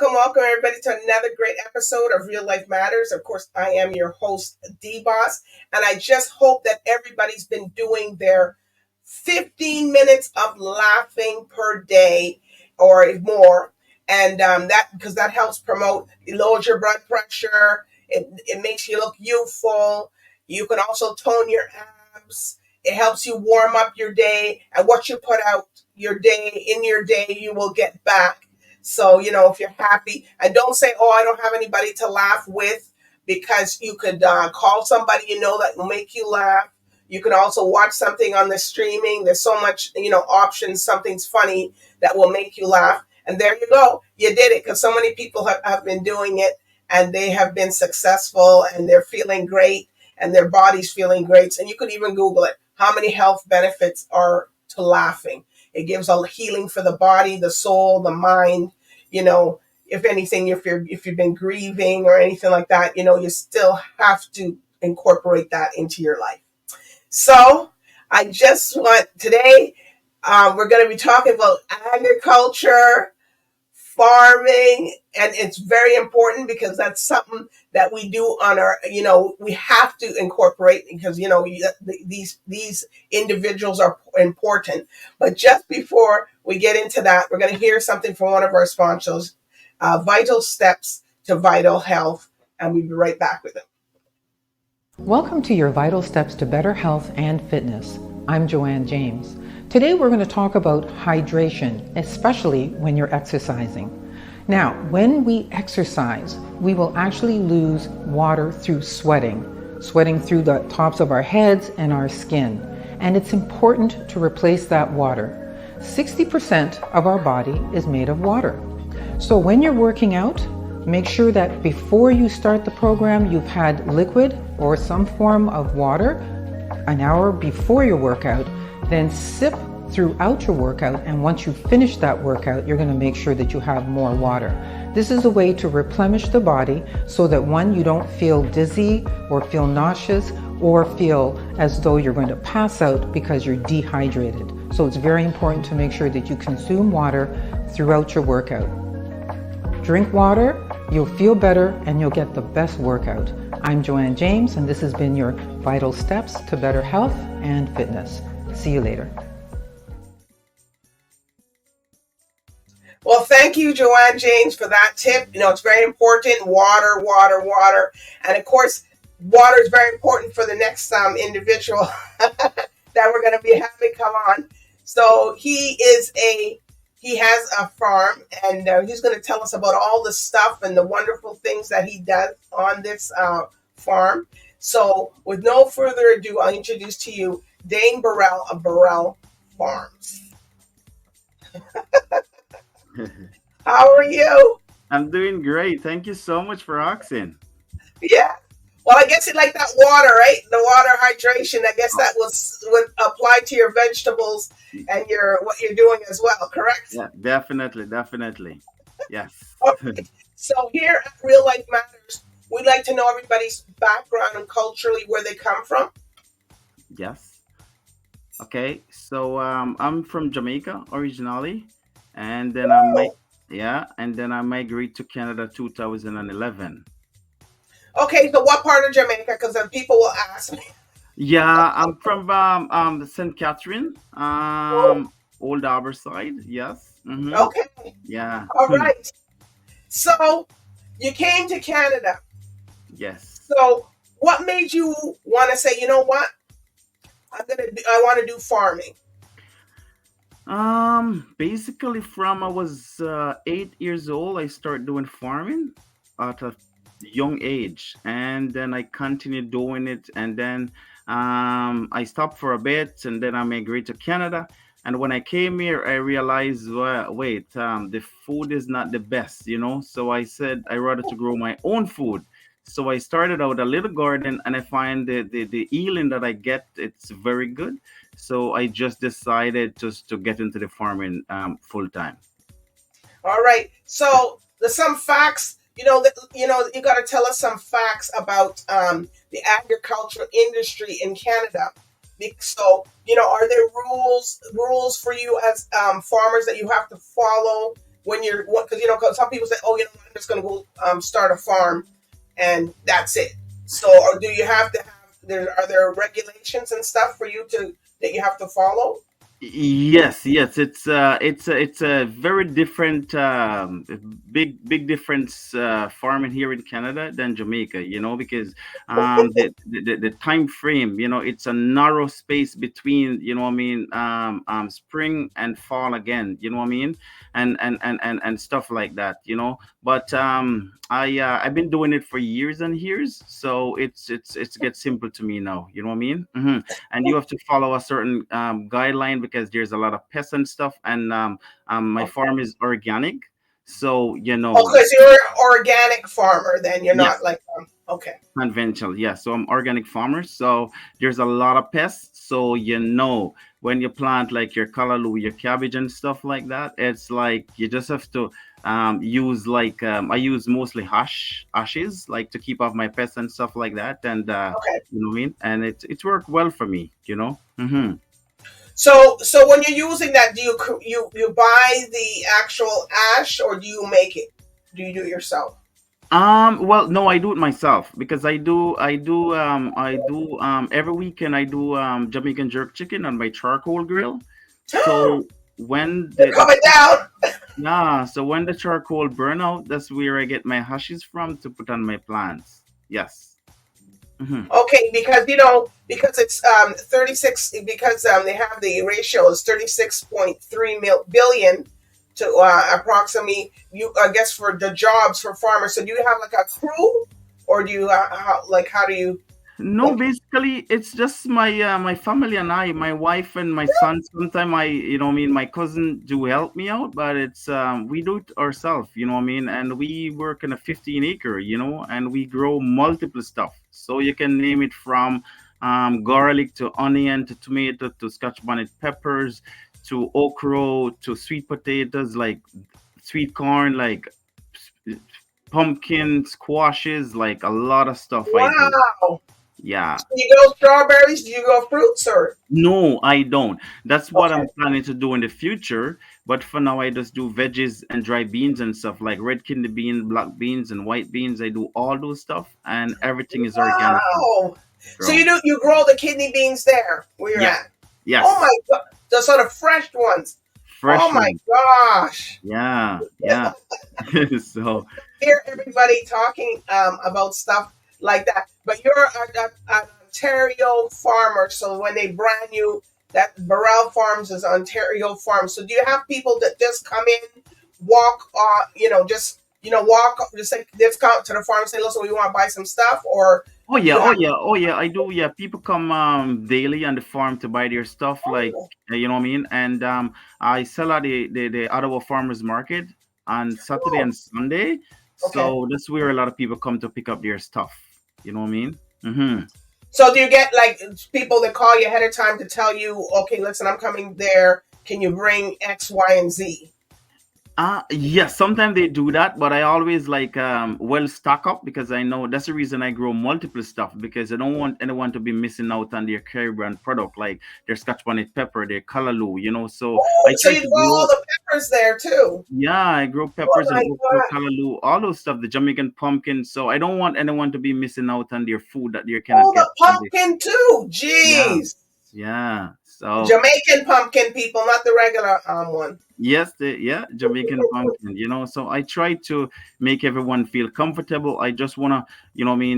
welcome everybody to another great episode of Real Life Matters. Of course, I am your host, DBoss, and I just hope that everybody's been doing their 15 minutes of laughing per day or more. And that because that helps promote, it lowers your blood pressure, it makes you look youthful. You can also tone your abs. It helps you warm up your day, and what you put out in your day, you will get back. So, if you're happy, and don't say, oh, I don't have anybody to laugh with, because you could call somebody that will make you laugh. You can also watch something on the streaming. There's so much, options. Something's funny that will make you laugh. And there you go. You did it, because so many people have been doing it, and they have been successful, and they're feeling great, and their body's feeling great. And you could even Google it. How many health benefits are to laughing? It gives a healing for the body, the soul, the mind. If anything, if you've been grieving or anything like that, you still have to incorporate that into your life. So I just want today, we're going to be talking about agriculture, farming, and it's very important because that's something that we do on our, we have to incorporate because, these individuals are important. But just before we get into that, we're going to hear something from one of our sponsors, Vital Steps to Vital Health, and we'll be right back with them. Welcome to your Vital Steps to Better Health and Fitness. I'm Joanne James. Today we're going to talk about hydration, especially when you're exercising. Now, when we exercise, we will actually lose water through sweating through the tops of our heads and our skin. And it's important to replace that water. 60% of our body is made of water. So when you're working out, make sure that before you start the program, you've had liquid or some form of water an hour before your workout. Then sip throughout your workout, and once you finish that workout, you're going to make sure that you have more water. This is a way to replenish the body so that one, you don't feel dizzy or feel nauseous or feel as though you're going to pass out because you're dehydrated. So it's very important to make sure that you consume water throughout your workout. Drink water, you'll feel better, and you'll get the best workout. I'm Joanne James, and this has been your Vital Steps to Better Health and Fitness. See you later. Well, thank you, Joanne James, for that tip. It's very important. Water. And of course, water is very important for the next individual that we're going to be having come on. So he has a farm, and he's going to tell us about all the stuff and the wonderful things that he does on this farm. So with no further ado, I'll introduce to you DAIN Burrell of Burrell Farms. How are you? I'm doing great. Thank you so much for asking. Yeah. Well, I guess you like that water, right? The water hydration. I guess that would apply to your vegetables and what you're doing as well, correct? Yeah, definitely. Yes. Okay. So here at Real Life Matters, we'd like to know everybody's background and culturally where they come from. Yes. Okay. So I'm from Jamaica originally, and then I migrated to Canada 2011. Okay, so what part of Jamaica? Because then people will ask me. Yeah, I'm from St. Catherine, Old Harbour side. Yes. Mm-hmm. Okay. Yeah. All right. So you came to Canada. Yes. So what made you want to say, you know what? I want to do farming. Basically from I was 8 years old, I started doing farming at a young age, and then I continued doing it, and then I stopped for a bit, and then I migrated to Canada. And when I came here, I realized, well, wait, the food is not the best, So I said I rather to grow my own food. So I started out a little garden, and I find the healing that I get, it's very good. So I just decided to get into the farming full time. All right. So there's some facts. You got to tell us some facts about the agricultural industry in Canada. So, are there rules for you as farmers that you have to follow when you're what? Because you know, 'cause some people say, "Oh, you know, I'm just going to go start a farm, and that's it." So, or do you have to have there? Are there regulations and stuff for you to that you have to follow? Yes, yes, it's a very different, big difference, farming here in Canada than Jamaica. Because the time frame, it's a narrow space between, spring and fall again. You know what I mean, and stuff like that. But I've been doing it for years and years, so it's gets simple to me now. You know what I mean? And you have to follow a certain guideline because there's a lot of pests and stuff. And my farm is organic, so Oh, because you're an organic farmer, then you're yes, not like okay. conventional. Yeah, so I'm organic farmer, so there's a lot of pests. So when you plant like your callaloo, your cabbage and stuff like that, it's like you just have to use like I use mostly ashes like to keep off my pests and stuff like that. And Okay. you know what I mean, and it's worked well for me. So when you're using that, do you buy the actual ash or do you make it? Do you do it yourself? Well, no, I do it myself because I do every weekend I do Jamaican jerk chicken on my charcoal grill. So when They're the coming down. yeah, so when the charcoal burn out, that's where I get my hashes from to put on my plants. Yes. Hmm. Okay, because because it's 36 because they have the ratio is 36.3 billion to approximately you I guess for the jobs for farmers. So do you have like a crew or do you how do you No, like basically, it's just my family and I, my wife and my son. Sometimes my cousin do help me out, but it's we do it ourselves, and we work in a 15 acre, and we grow multiple stuff. So you can name it from garlic to onion to tomato to scotch bonnet peppers to okra to sweet potatoes like sweet corn like s- pumpkin squashes like a lot of stuff I do. wow? Yeah. Do you go strawberries? Do you go fruits or No, I don't. That's what okay? I'm planning to do in the future. But for now, I just do veggies and dry beans and stuff like red kidney bean, black beans, and white beans. I do all those stuff, and everything is organically Wow. So grown. you grow the kidney beans there where you're Yeah. at. Oh my Yes. god, the sort of fresh ones. Oh Fresh my one. gosh. Yeah. Yeah. So, Hear everybody talking about stuff like that. But you're an Ontario farmer, so when they brand you, that Burrell Farms is Ontario Farm. So do you have people that just come in, walk, walk, just like just come to the farm and say, "Listen, we want to buy some stuff," or oh yeah, you oh have yeah, oh yeah, I do. Yeah, people come daily on the farm to buy their stuff, like oh, you know what I mean. And I sell at the Ottawa Farmers Market on Saturday oh, and Sunday, okay. so that's where a lot of people come to pick up their stuff. You know what I mean? Mm-hmm. So do you get like people that call you ahead of time to tell you, okay, listen, I'm coming there. Can you bring X, Y, and Z? Yes, sometimes they do that, but I always like well stock up because I know that's the reason I grow multiple stuff because I don't want anyone to be missing out on their Caribbean product like their Scotch bonnet pepper, their callaloo, So Oh, I so try you to grow all grow. the peppers there too. Yeah, I grow Oh peppers and my okra, god. callaloo, all those stuff, the Jamaican pumpkin. So I don't want anyone to be missing out on their food that they cannot Oh, get the on the pumpkin too. yeah, Jeez. yeah. So Jamaican pumpkin people, not the regular one. yes, yeah, Jamaican pumpkin, So I try to make everyone feel comfortable. I just wanna,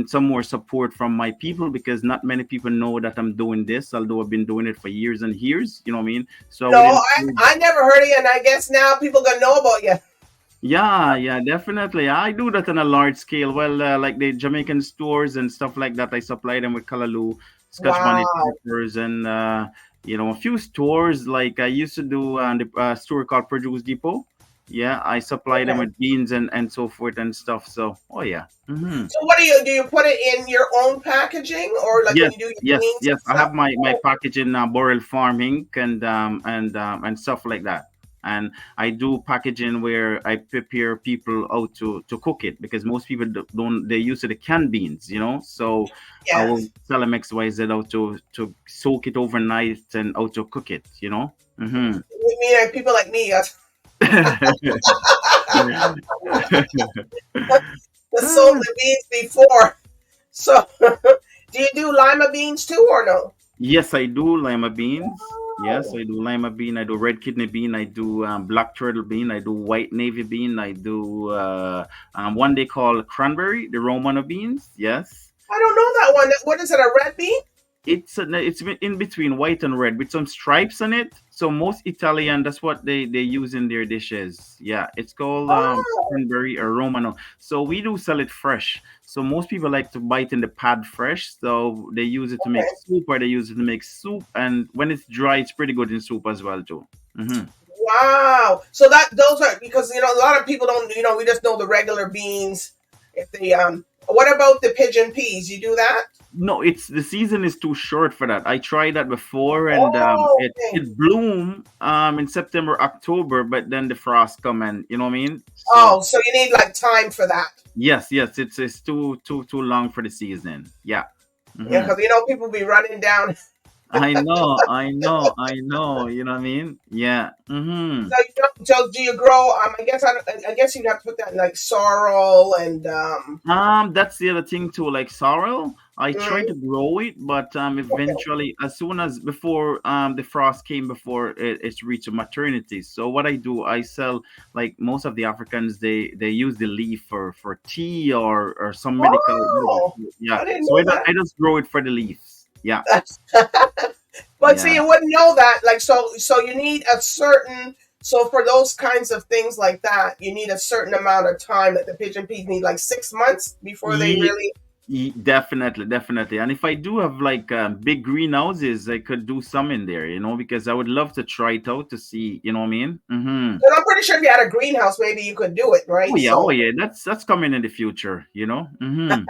some more support from my people because not many people know that I'm doing this, although I've been doing it for years and years, you know what I mean? So I No, would encourage. I never heard of you, and I guess now people gonna know about you. Yeah, yeah, definitely. I do that on a large scale. Well, like the Jamaican stores and stuff like that, I supply them with callaloo, Scotch bonnet Wow. peppers, and a few stores. Like I used to do the store called Produce Depot. Yeah, I supply them Okay. with beans and so forth and stuff. So, oh yeah. So what do you put it in your own packaging or like when Yes, you do your yes, beans yes. and I stuff? have my Oh, package in Burrell Farm Inc. and stuff like that. And I do packaging where I prepare people how to cook it because most people don't they're used to the canned beans. So I will yes. tell them XYZ how to soak it overnight and how to cook it. Mm-hmm. You mean people like me? Yes. The sold the beans before. So, do you do lima beans too, or no? Yes, I do lima beans. Yes, Oh, I do lima bean. I do red kidney bean. I do black turtle bean. I do white navy bean. I do one they call cranberry, the Romano beans. Yes, I don't know that one. What is it? A red bean? it's in between white and red with some stripes on it. So most Italian, that's what they use in their dishes. Yeah, it's called Oh, cranberry or Romano. So we do sell it fresh. So most people like to buy it in the pad fresh. So they use it to make okay. soup or they use it to make soup. And when it's dry, it's pretty good in soup as well too. Hmm. Wow. So that those are because a lot of people don't we just know the regular beans. If they what about the pigeon peas? You do that? No, it's the season is too short for that. I tried that before, and Oh, it okay. it bloom in September, October, but then the frost come and you know what I mean. So Oh, so you need like time for that. yes, yes, it's too long for the season. Yeah. Yeah, Hmm. because people be running down. I know, I know, I know. You know what I mean? Yeah. Hmm. So, so do you grow? I guess you'd have to put that in like sorrel and That's the other thing too. Like sorrel, I tried mm, to grow it, but okay. eventually, as soon as before the frost came before it's reached maternity. So what I do, I sell like most of the Africans, they use the leaf for tea or some medical whatever. Oh, Yeah. I didn't So know I just grow it for the leaves. Yeah. that. But see, Yeah. you wouldn't know that. Like, so you need a certain. So for those kinds of things like that, you need a certain amount of time. That the pigeon peas need like 6 months before they Ye- really. Definitely, definitely. And if I do have like big greenhouses, I could do some in there, because I would love to try it out to see, you know what I mean? Hmm. And I'm pretty sure if you had a greenhouse, maybe you could do it, Oh right? yeah, oh So, yeah. That's coming in the future, you know? Hmm.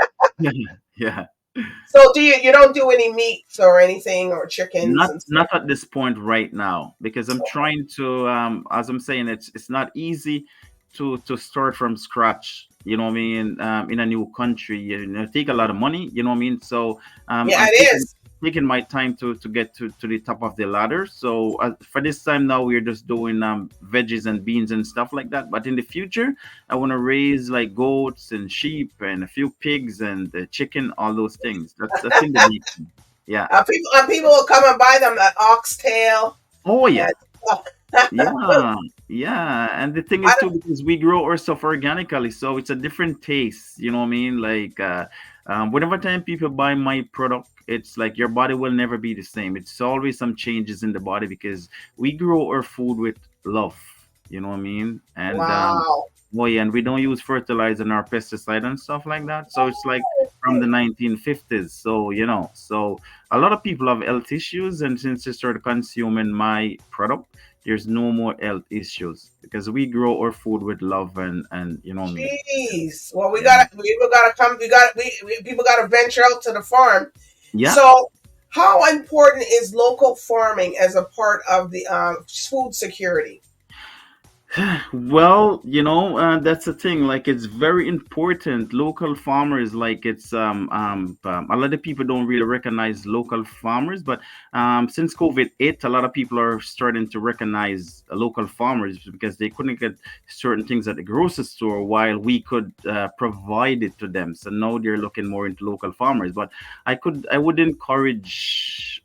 Yeah. so you don't do any meats or anything or chickens Not and stuff. not at this point right now because I'm trying to as I'm saying it's not easy to start from scratch. You know what I mean? In a new country, take a lot of money. You know what I mean? So Yeah, I'm it taking is. taking my time to get to the top of the ladder. So for this time now, we're just doing veggies and beans and stuff like that. But in the future, I want to raise like goats and sheep and a few pigs and chicken, all those things. That's in the making. Yeah. People will come and buy them at oxtail Oh yeah. and stuff. Yeah. Yeah. And the thing I is too, because we grow our stuff organically, so it's a different taste. You know what I mean? Like whenever time people buy my product, it's like your body will never be the same. It's always some changes in the body because we grow our food with love. You know what I mean? And wow. oh yeah, and we don't use fertilizer and our pesticide and stuff like that. So it's like from the Okay. 1950s. So so a lot of people have health issues, and since they started consuming my product, there's no more health issues because we grow our food with love and you know me. Jeez. Well, Yeah. people gotta come. People gotta venture out to the farm. Yeah. So, how important is local farming as a part of the food security? Well, that's the thing. Like, it's very important. Local farmers, like, it's a lot of people don't really recognize local farmers, but since COVID hit, a lot of people are starting to recognize local farmers because they couldn't get certain things at the grocery store while we could provide it to them. So now they're looking more into local farmers. But I would encourage.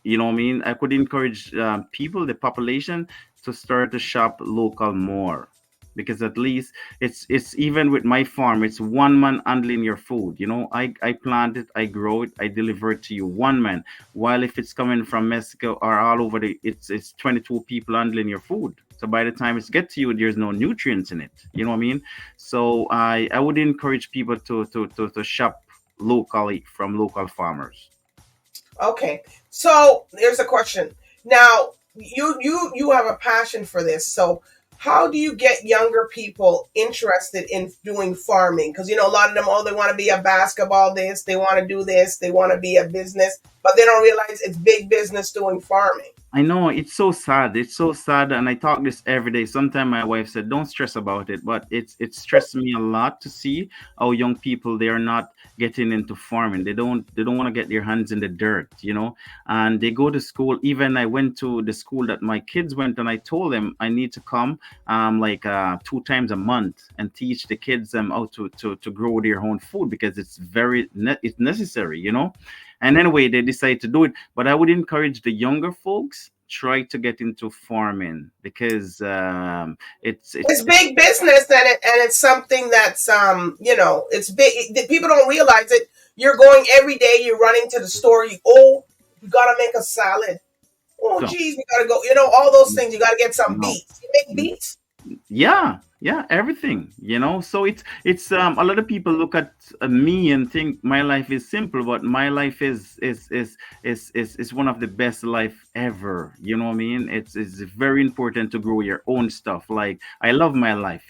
You know what I mean? I could encourage people, the population, to start to shop local more, because at least it's even with my farm, it's one man handling your food. I plant it, I grow it, I deliver it to you, one man. While if it's coming from Mexico or all over it's 22 people handling your food. So by the time it's get to you, there's no nutrients in it. You know what I mean? So I would encourage people to shop locally from local farmers. Okay. So here's a question. Now, you have a passion for this. So how do you get younger people interested in doing farming? Because a lot of them, oh, they want to be a basketball this, they want to do this, they want to be a business, but they don't realize it's big business doing farming. I know it's so sad. It's so sad, and I talk this every day. Sometimes my wife said, "Don't stress about it," but it's stressed me a lot to see how young people, they are not getting into farming. They don't want to get their hands in the dirt, and they go to school. Even I went to the school that my kids went, and I told them I need to come. two times a month and teach the kids how to grow their own food, because it's it's necessary, and anyway, they decide to do it. But I would encourage the younger folks, try to get into farming, because It's big business, and it's something that's it's big. People don't realize it. You're going every day. You're running to the store. You gotta make a salad. Oh, so, geez, we gotta go. All those things. You gotta get some no. beets. You make beets. Yeah, everything, so it's a lot of people look at me and think my life is simple, but my life is one of the best life ever. You know what I mean? It's very important to grow your own stuff. Like, I love my life,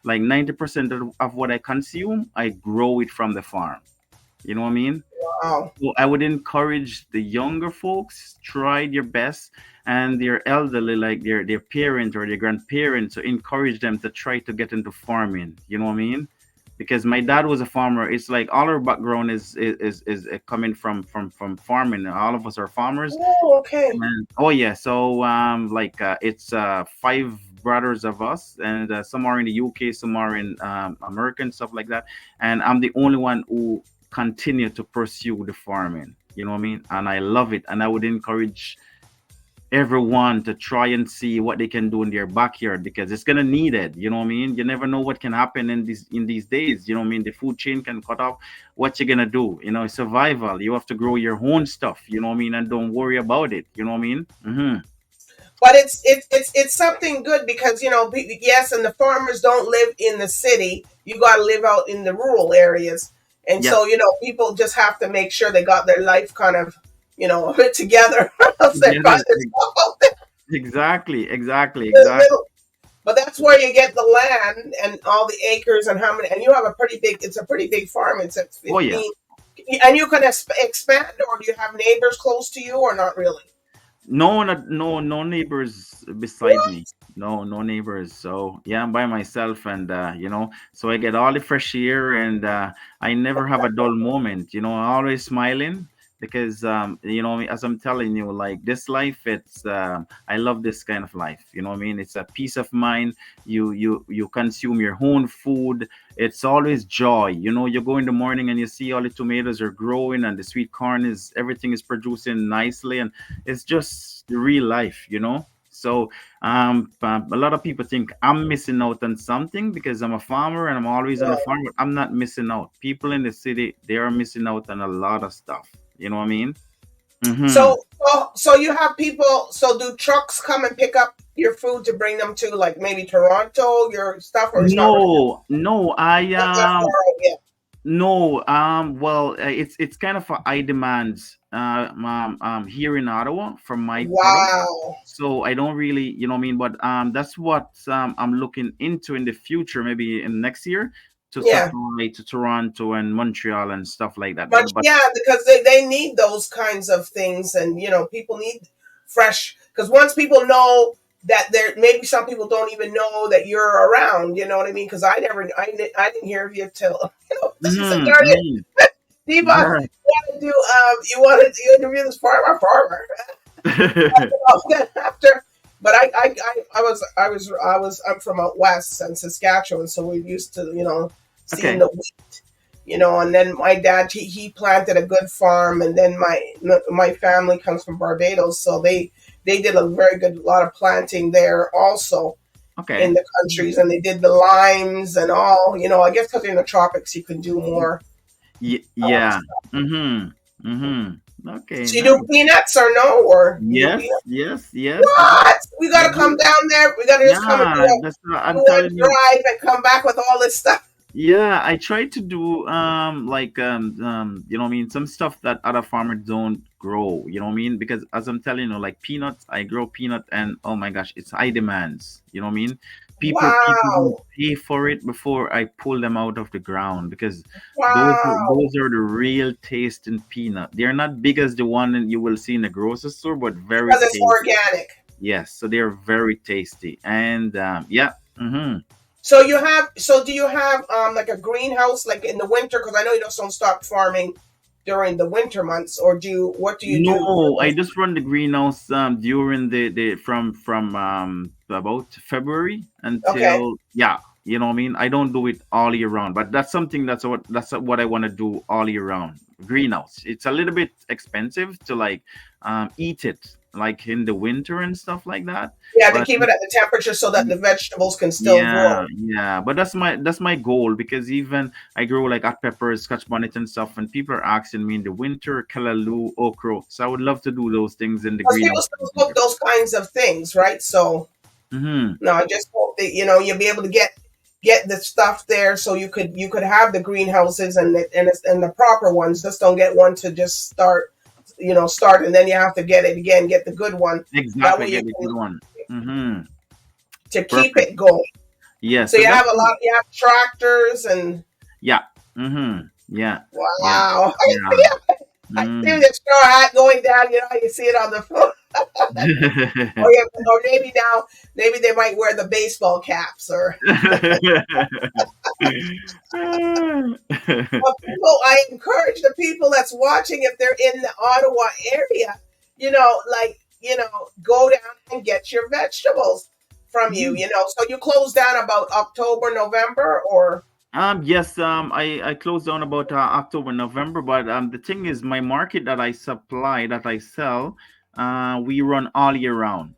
like 90% of what I consume, I grow it from the farm. You know what I mean? Wow. So I would encourage the younger folks, try your best, and their elderly, like their parent or their grandparents, to encourage them to try to get into farming. You know what I mean? Because my dad was a farmer. It's like all our background is coming from farming. All of us are farmers. Oh, okay. And oh yeah, so it's five brothers of us, and some are in the UK, some are in America and stuff like that. And I'm the only one who continue to pursue the farming. You know what I mean? And I love it. And I would encourage everyone to try and see what they can do in their backyard, because it's gonna need it. You know what I mean? You never know what can happen in these days. You know what I mean? The food chain can cut off. What you gonna do? Survival. You have to grow your own stuff. You know what I mean? And don't worry about it. You know what I mean? But it's something good, because yes, and the farmers don't live in the city. You got to live out in the rural areas, and Yeah. so people just have to make sure they got their life kind of a bit together. Else they Yeah. find themselves out there. Exactly. But that's where you get the land and all the acres and how many. And you have it's a pretty big farm. It's at Oh yeah. 15, and you can expand, or do you have neighbors close to you, or not really? No neighbors beside What? me. No neighbors. So yeah, I'm by myself, and so I get all the fresh air, and I never have a dull moment. I'm always smiling, because as I'm telling you, like, this life, it's I love this kind of life. You know what I mean? It's a peace of mind. You consume your own food. It's always joy. You go in the morning and you see all the tomatoes are growing, and the sweet corn everything is producing nicely, and it's just the real life. So a lot of people think I'm missing out on something because I'm a farmer and I'm always on the No. farm, but I'm not missing out. People in the city, they are missing out on a lot of stuff. You know what I mean? Mm-hmm. So you have people. So do trucks come and pick up your food to bring them to, like, maybe Toronto, your stuff, or it's not really No, I not that far out yet? no, well, it's kind of a high demand here in Ottawa for my product. Wow. So I don't really, you know what I mean, but that's what I'm looking into in the future, maybe in next year, to Yeah. supply to Toronto and Montreal and stuff like that. But But yeah, because they need those kinds of things, and people need fresh. Because once people know that maybe some people don't even know that you're around. You know what I mean? Because I didn't hear of you till she said, mhm, "Darling, mhm, Diva, yeah. you want to interview this farmer." Then after, but I'm from out west and Saskatchewan, so we're used to seeing Okay. the wheat, and then my dad, he planted a good farm, and then my family comes from Barbados, so they did a very good lot of planting there also in Okay. the countries, and they did the limes and all. I guess because in the tropics you can do more. Yeah. Mhm. Mhm. Okay. So you do Nice. peanuts or no, or you do Yes. peanuts? Yes. Yes. Yes. What? We I gotta come do. down there. We gotta just come and Yeah. do I'm one telling you. drive and come back with all this stuff. Yeah, I try to do you know what I mean, some stuff that other farmers don't grow, you know what I mean? Because as I'm telling you, like peanuts, I grow peanut, and oh my gosh, it's high demands, you know what I mean? People will Wow. pay for it before I pull them out of the ground, because Wow. those are the real taste in peanut. They're not big as the one that you will see in the grocery store, but very Because it's tasty. organic. Yes, so they're very tasty. And yeah. Mm-hmm. So do you have like a greenhouse, like in the winter? Because I know you don't stop farming during the winter months, or what do you do for No, I those? just run the greenhouse during the from about February Okay. until, yeah, you know what I mean. I don't do it all year round, but that's something that's what I want to do all year round. Greenhouse. It's a little bit expensive to like eat it like in the winter and stuff like that, Yeah, to but keep it at the temperature so that the vegetables can still yeah, grow. yeah, but that's my goal, because even I grow like hot peppers, scotch bonnet and stuff, and people are asking me in the winter, callaloo, okra. So I would love to do those things in the Because people greenhouse in still the cook winter. those kinds of things, right? So Mm-hmm. no, I just hope that you'll be able to get the stuff there, so you could have the greenhouses and the proper ones. Just don't get one to just start, and then you have to get it again, get the good one. That Exactly, way you get a can good one. Mm-hmm. to keep Perfect. it going. Yeah, So so you that's have you have tractors and yeah. Mm-hmm. Yeah. Yeah. wow. Yeah. I see Mm. the straw hat going down. You see it on the floor. Or, or maybe they might wear the baseball caps or. Well, I encourage the people that's watching, if they're in the Ottawa area, go down and get your vegetables from you. So you close down about October, November, or Yes, I closed down about October, November, but the thing is, my market that I sell, we run all year round.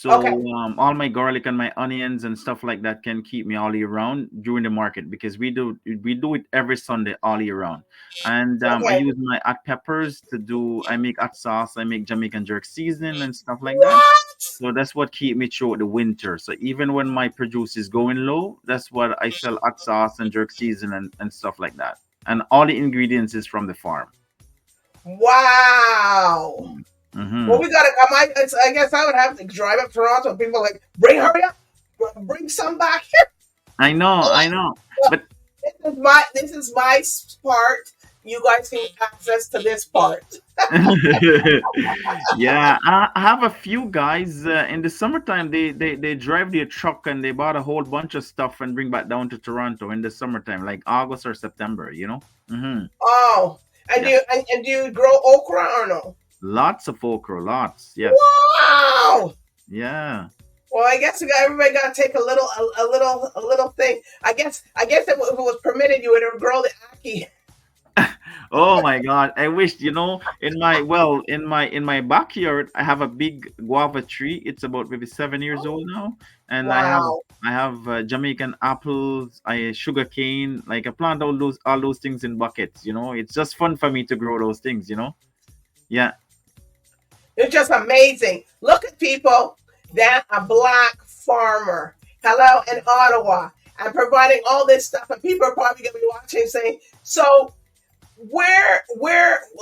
okay, So all my garlic and my onions and stuff like that can keep me all year round during the market, because we do it every Sunday all year round. And I okay. use my hot peppers to do. I make hot sauce. I make Jamaican jerk seasoning and stuff like that. What? So that's what keep me through the winter. So even when my produce is going low, that's what I sell, hot sauce and jerk season and stuff like that. And all the ingredients is from the farm. Wow. Well, Mm-hmm. we gotta. I guess I would have to drive up Toronto. People like, hurry up, bring some back here. I know, I know. But This is my part. You guys can get access to this part. yeah, I have a few guys in the summertime. They drive their truck and they bought a whole bunch of stuff and bring back down to Toronto in the summertime, like August or September. Mm-hmm. Oh, and Yeah, do you grow okra or no? lots of okra, lots. Yes, Wow. yeah. Well, I guess everybody got to take a little thing. I guess if it was permitted, you would grow the ackee. Oh my God! I wish, in my backyard, I have a big guava tree. It's about maybe 7 years Oh, old now, and I have wow. I have Jamaican apples, I sugar cane. Like I plant all those things in buckets. It's just fun for me to grow those things. Yeah. It's just amazing. Look at people that a black farmer. Hello in Ottawa. And providing all this stuff, and people are probably going to be watching, saying, "So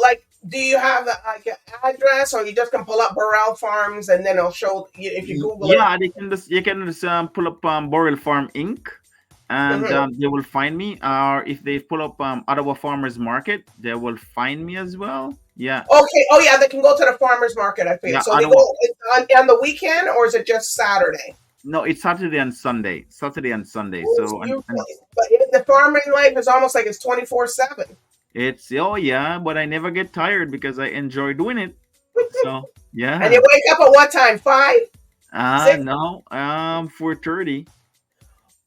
like, do you have like an address, or you just can pull up Burrell Farms and then it'll show you if you Google it?" Yeah, you can just pull up Burrell Farm Inc. and Hmm. they will find me. Or if they pull up Ottawa Farmers Market, they will find me as well. Yeah, Okay. Oh yeah, they can go to the farmers market. I feel yeah. so. They go Ottawa. on the weekend, or is it just Saturday? No, it's Saturday and Sunday. Saturday and Sunday. Ooh, So and but the farming life is almost like it's 24/7. it's, oh yeah, but I never get tired because I enjoy doing it. So And you yeah. wake up at what time? 5, 6? No, 4:30.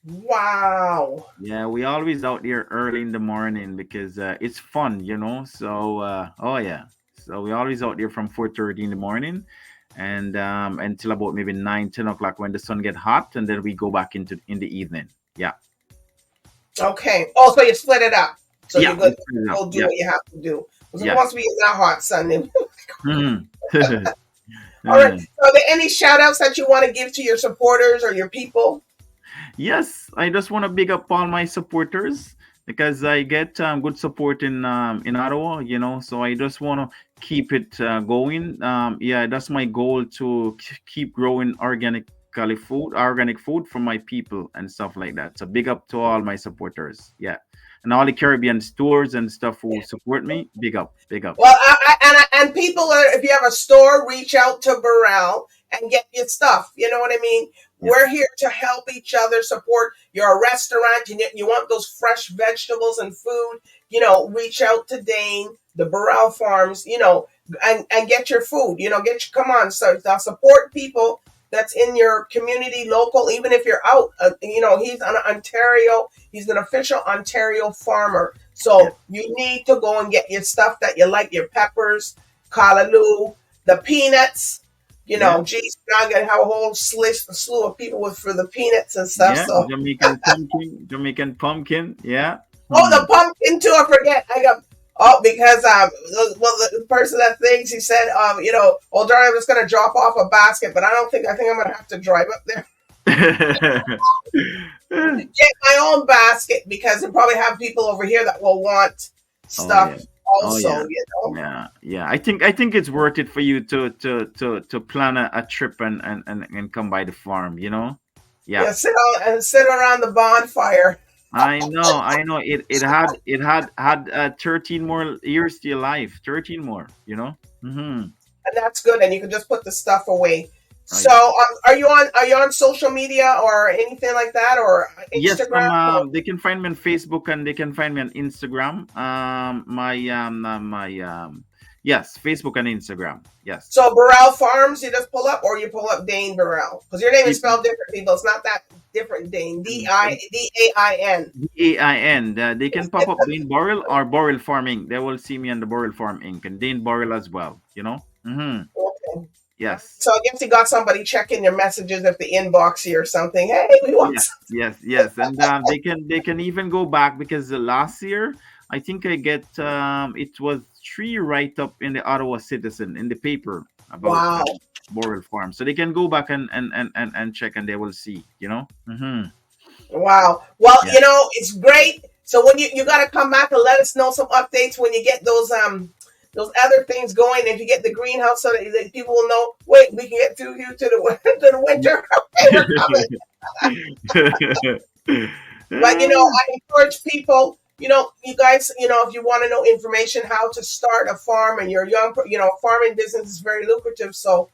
Wow. Yeah, we always out there early in the morning because it's fun. So oh yeah, so we always out there from 4:30 in the morning, and until about maybe 9, 10 o'clock when the sun get hot, and then we go back into in the evening. Yeah, Okay. Oh, so you split it up. So yeah, you're we good. split it up. Go do Yeah, what you have to do. Because it wants yes. to be in that hot sun. Mhm. All right. Uh, So are there any shout outs that you want to give to your supporters or your people? yes, I just want to big up all my supporters because I get good support in Ottawa. So I just want to keep it going. Yeah, that's my goal to keep growing organic food for my people and stuff like that. So big up to all my supporters. Yeah, and all the Caribbean stores and stuff who support me. Big up, big up. Well, and people are, if you have a store, reach out to Burrell and get your stuff. You know what I mean? Yeah. We're here to help each other support. You're a restaurant, you want those fresh vegetables and food. reach out to Dane, the Burrell Farms, and get your food. Come on, so support people that's in your community, local, even if you're out. He's an Ontario. He's an official Ontario farmer. Yeah. So you need to go and get your stuff that you like, your peppers, callaloo, the peanuts. Yeah. Geez, I'm gonna have a whole slew of people for the peanuts and stuff. Yeah. So, Jamaican pumpkin. Jamaican pumpkin. Yeah. oh, Hmm. the pumpkin too. I forget. Because the person that thinks, he said, oh, darling, I'm just gonna drop off a basket, but I think I'm gonna have to drive up there, get my own basket, because they probably have people over here that will want Oh stuff yeah. Oh also. yeah. Yeah. Yeah. I think it's worth it for you to plan a trip and come by the farm. Yeah. Yeah, sit around the bonfire. I know. It had 13 more years to your life. 13 more. Mm-hmm. And that's good. And you can just put the stuff away. Oh So, yeah. are you on social media or anything like that, or Yes, Instagram? Or, they can find me on Facebook and they can find me on Instagram. Yes, Facebook and Instagram. Yes. so Burrell Farms, you just pull up, or you pull up Dane Burrell, because your name is You spelled different, people. It's not that different. Dane, Dain. DAIN. They can pop up Dain Burrell or Burrell Farming. They will see me on the Burrell Farm Inc. and Dain Burrell as well. Mm-hmm. Okay. Yes. So I guess you got somebody checking your messages if they inbox you or something. Hey, we want Yes, yes, and they can even go back because last year I think I get it was 3 write up in the Ottawa Citizen in the paper about Wow. Boreal Farm, so they can go back and check and they will see. Mm-hmm. Wow. Well, Yeah, it's great. So when you got to come back and let us know some updates when you get those other things going. If you get the greenhouse, so that people will know. Wait, we can get through you to the to the winter. Okay, we're coming. But I encourage people. You guys. If you want to know information how to start a farm and you're young, farming business is very lucrative. So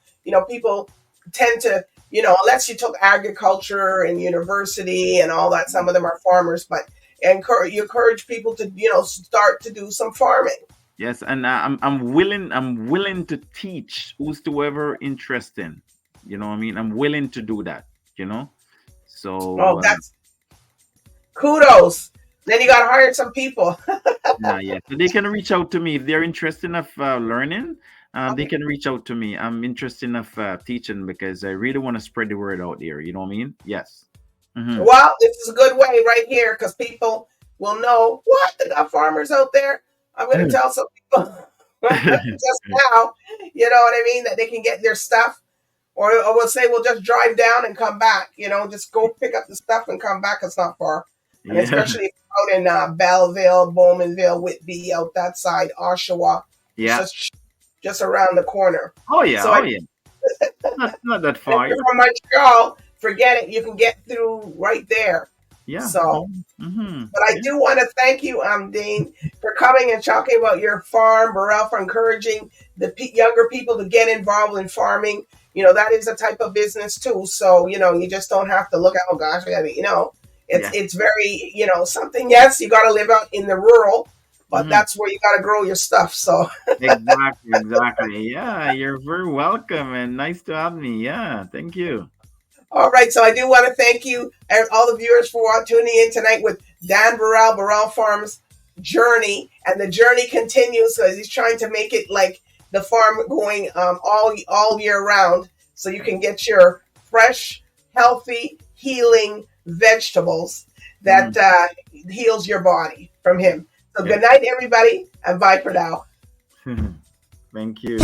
people tend to, unless you took agriculture and university and all that, some of them are farmers, but you encourage people to start to do some farming. yes, and I'm willing to teach whosoever interested. What I mean, I'm willing to do that. Oh, So that's kudos. Then you got to hire some people. yeah, so they can reach out to me if they're interested of learning. They can reach out to me. I'm interested of teaching because I really want to spread the word out there. You know what I mean? Yes. Hmm. Well, this is a good way right here, because people will know what they got farmers out there. I'm going to tell some people just now, what I mean, that they can get their stuff, or we'll say we'll just drive down and come back. Just go pick up the stuff and come back. It's not far, and Yeah, especially out in Belleville, Bowmanville, Whitby, out that side, Oshawa. It's yeah. just around the corner. Oh yeah, So oh I yeah. Not that if far. you're from Montreal, forget it. You can get through right there. Yeah. So, Mm-hmm. but I Yeah. do want to thank you, Dean, for coming and talking about your farm, Burrell, for encouraging the younger people to get involved in farming. That is a type of business too. So, you just don't have to look at, oh gosh, it's Yeah. it's very, something. Yes, you got to live out in the rural, but Mm-hmm. that's where you got to grow your stuff. So, Exactly. Exactly. Yeah. You're very welcome and nice to have me. Yeah. Thank you. all right. So I do want to thank you and all the viewers for tuning in tonight with Dan Burrell, Burrell Farms journey, and the journey continues as he's trying to make it like the farm going all year round, so you can get your fresh, healthy, healing vegetables that Mm. heals your body from him. So Yeah. good night, everybody, and bye for now. Thank you.